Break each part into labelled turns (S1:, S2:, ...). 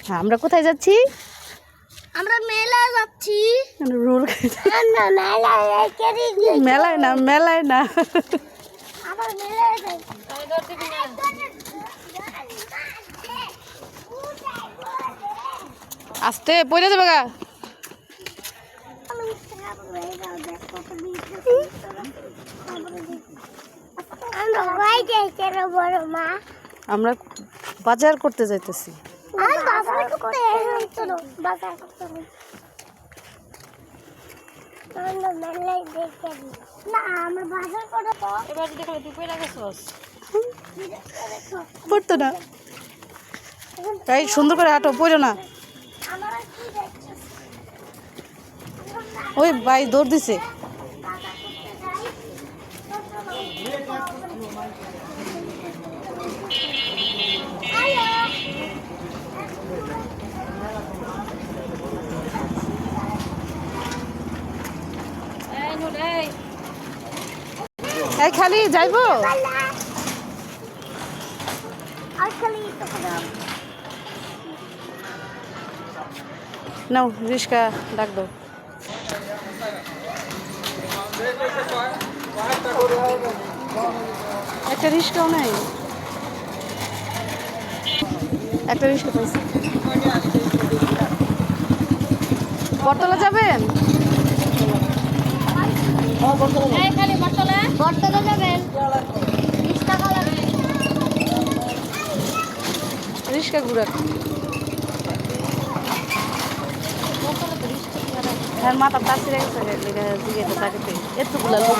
S1: হ্যাঁ, আমরা কোথায় যাচ্ছি?
S2: আমরা মেলায় যাচ্ছি।
S1: রোল মেলায় না, মেলায় না।
S2: আবার মেলায় যাই।
S1: আস্তে পড়ে যাবে গা। আমরা বাজার করতে যাইতেছি। পড়তো না, তাই সুন্দর করে হাঁটো, পড়ো না। ওই ভাই দৌড় দিছে। এই খালি যাইবো। নাও রিস্কা ডাক দাও। একটা রিস্কাও নাই, একটা রিস্কা পাইছি। বটতলা যাবেন?
S2: বটতলা যাবেন?
S1: রিস্কা ঘুরা। হ্যাঁ, মাথা তাসি রেখেছে জিগেটা তাকে এতগুলা লোক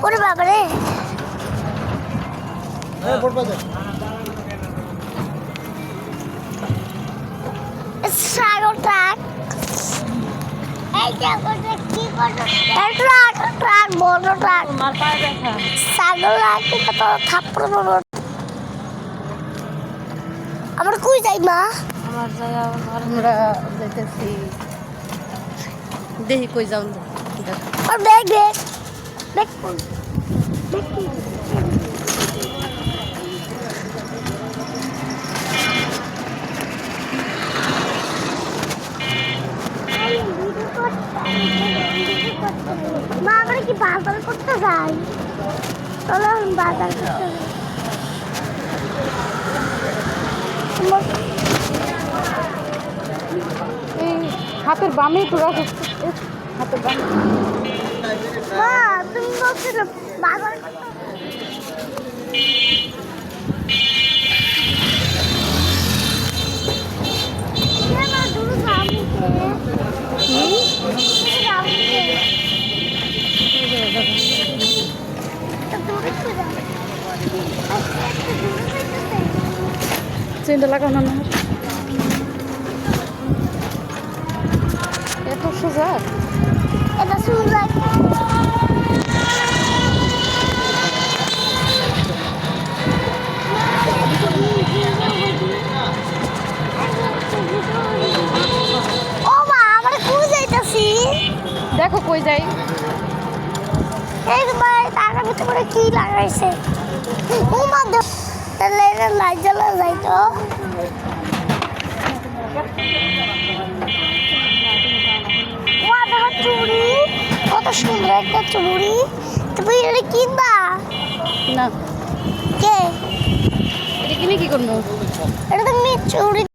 S2: ওরে বাবা রে, সাগর ট্রাক, এই যে কি করছো? ট্রাক ট্রাক বড় ট্রাক, আমার পায়ে ব্যথা। সাগর রাখতে তো থাপ্পড় মারো। আমরা কই যাই মা?
S1: আমার যাই, আমরা যাইতেছি দেখি কই যাও।
S2: আর দেখ দেখ দেখ মা, আমরা কি বাজার করতে যাই? চলো বাজার করতে যাই।
S1: এই হাতের বামে তো রাখো, হাতের বামে।
S2: মা, তুমি বলছিলে বাজার করতে।
S1: চেনটা লাগাও না, এত সোজা।
S2: এটা সুন্দর। ও মা, আমরা কই যাইতাছি?
S1: দেখো কই যাই।
S2: এই ভাই, টাকা ভিতরে কি লাগাইছে? ও মা, তাহলে এটা লাইট জ্বালা যাইতো। চুড়ি, কত সুন্দর একটা চুড়ি। তুমি এটা কিনবা
S1: না?
S2: কে
S1: এটা কিনে কি করবো?
S2: এটা তুমি চুড়ি